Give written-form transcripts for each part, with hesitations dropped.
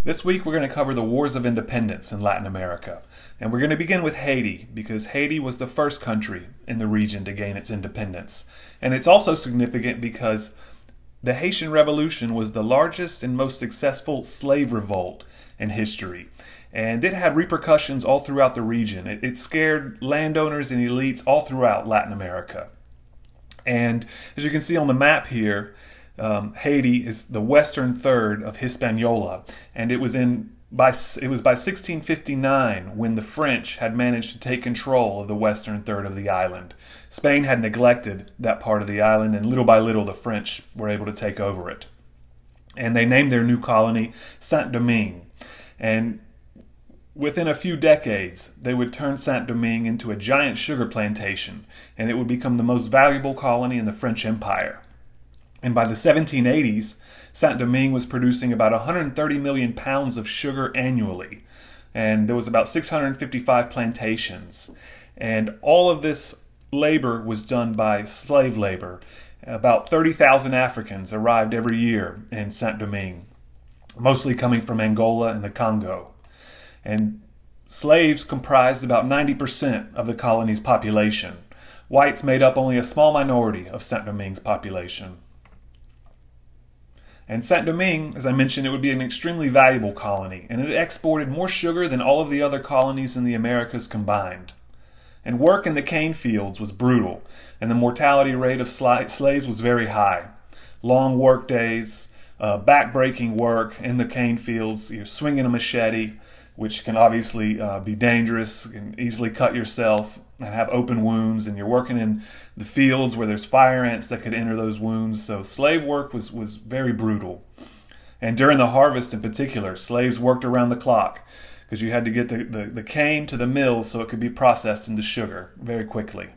This week we're going to cover the Wars of Independence in Latin America. And we're going to begin with Haiti because Haiti was the first country in the region to gain its independence. And it's also significant because the Haitian Revolution was the largest and most successful slave revolt in history. And it had repercussions all throughout the region. It scared landowners and elites all throughout Latin America. And as you can see on the map here, Haiti is the western third of Hispaniola, and it was by 1659 when the French had managed to take control of the western third of the island. Spain had neglected that part of the island, and little by little the French were able to take over it. And they named their new colony Saint-Domingue. And within a few decades, they would turn Saint-Domingue into a giant sugar plantation, and it would become the most valuable colony in the French Empire. And by the 1780s, Saint-Domingue was producing about 130 million pounds of sugar annually. And there was about 655 plantations. And all of this labor was done by slave labor. About 30,000 Africans arrived every year in Saint-Domingue, mostly coming from Angola and the Congo. And slaves comprised about 90% of the colony's population. Whites made up only a small minority of Saint-Domingue's population. And Saint-Domingue, as I mentioned, it would be an extremely valuable colony, and it exported more sugar than all of the other colonies in the Americas combined. And work in the cane fields was brutal, and the mortality rate of slaves was very high. Long work days, back-breaking work in the cane fields, you're swinging a machete, which can obviously be dangerous, and easily cut yourself and have open wounds, and you're working in the fields where there's fire ants that could enter those wounds. So slave work was very brutal. And during the harvest in particular, slaves worked around the clock because you had to get the cane to the mill so it could be processed into sugar very quickly.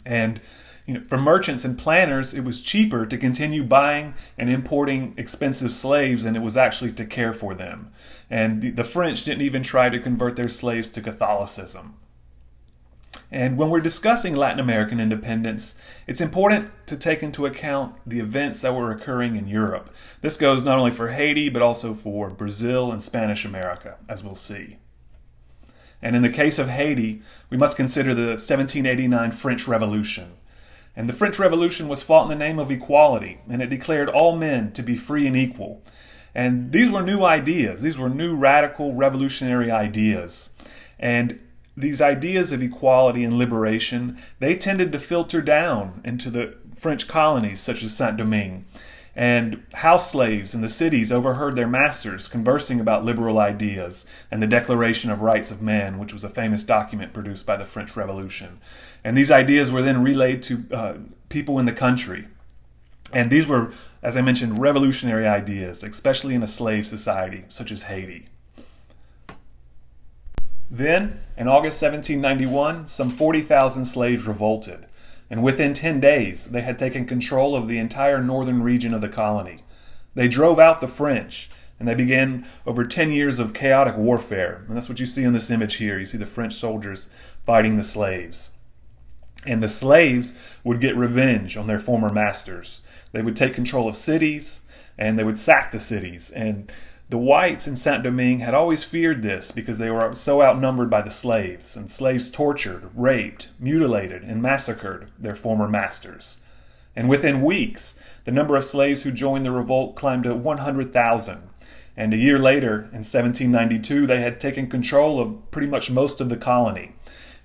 And for merchants and planters, it was cheaper to continue buying and importing expensive slaves than it was actually to care for them. And the French didn't even try to convert their slaves to Catholicism. And when we're discussing Latin American independence, it's important to take into account the events that were occurring in Europe. This goes not only for Haiti, but also for Brazil and Spanish America, as we'll see. And in the case of Haiti, we must consider the 1789 French Revolution. And the French Revolution was fought in the name of equality, and it declared all men to be free and equal. And these were new ideas. These were new radical revolutionary ideas. And these ideas of equality and liberation, they tended to filter down into the French colonies such as Saint-Domingue. And house slaves in the cities overheard their masters conversing about liberal ideas and the Declaration of Rights of Man, which was a famous document produced by the French Revolution. And these ideas were then relayed to people in the country. And these were, as I mentioned, revolutionary ideas, especially in a slave society such as Haiti. Then, in August 1791, some 40,000 slaves revolted, and within 10 days, they had taken control of the entire northern region of the colony. They drove out the French, and they began over 10 years of chaotic warfare, and that's what you see in this image here. You see the French soldiers fighting the slaves. And the slaves would get revenge on their former masters. They would take control of cities, and they would sack the cities, and the whites in Saint-Domingue had always feared this because they were so outnumbered by the slaves, and slaves tortured, raped, mutilated, and massacred their former masters. And within weeks, the number of slaves who joined the revolt climbed to 100,000. And a year later, in 1792, they had taken control of pretty much most of the colony.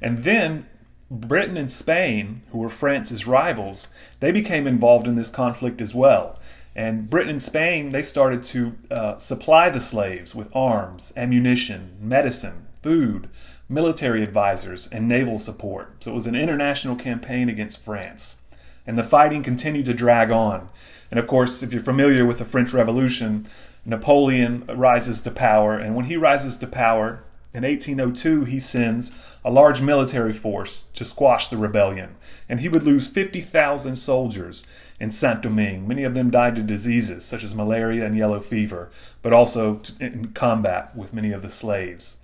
And then Britain and Spain, who were France's rivals, they became involved in this conflict as well. And Britain and Spain, they started to supply the slaves with arms, ammunition, medicine, food, military advisors, and naval support. So it was an international campaign against France. And the fighting continued to drag on. And of course, if you're familiar with the French Revolution, Napoleon rises to power. And when he rises to power, in 1802, he sends a large military force to squash the rebellion. And he would lose 50,000 soldiers in Saint-Domingue. Many of them died of diseases such as malaria and yellow fever, but also in combat with many of the slaves.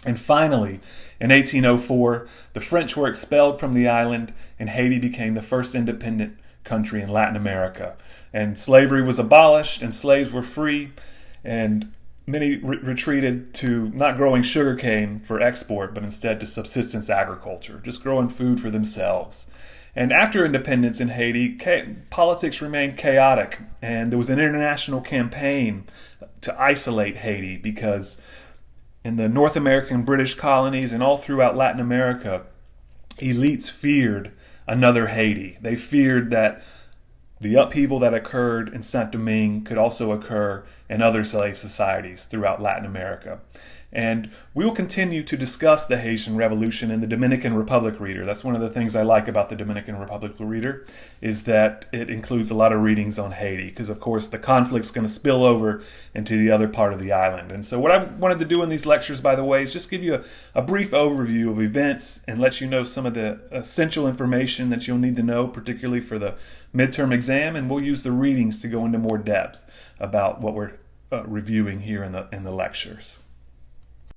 And finally, in 1804, the French were expelled from the island, and Haiti became the first independent country in Latin America. And slavery was abolished, and slaves were free, and Many retreated to not growing sugarcane for export, but instead to subsistence agriculture, just growing food for themselves. And after independence in Haiti, politics remained chaotic, and there was an international campaign to isolate Haiti because in the North American British colonies and all throughout Latin America, elites feared another Haiti. They feared that the upheaval that occurred in Saint-Domingue could also occur in other slave societies throughout Latin America. And we will continue to discuss the Haitian Revolution in the Dominican Republic Reader. That's one of the things I like about the Dominican Republic Reader, is that it includes a lot of readings on Haiti, because of course the conflict's going to spill over into the other part of the island. And so what I wanted to do in these lectures, by the way, is just give you a brief overview of events and let you know some of the essential information that you'll need to know, particularly for the midterm exam, and we'll use the readings to go into more depth about what we're reviewing here in the lectures.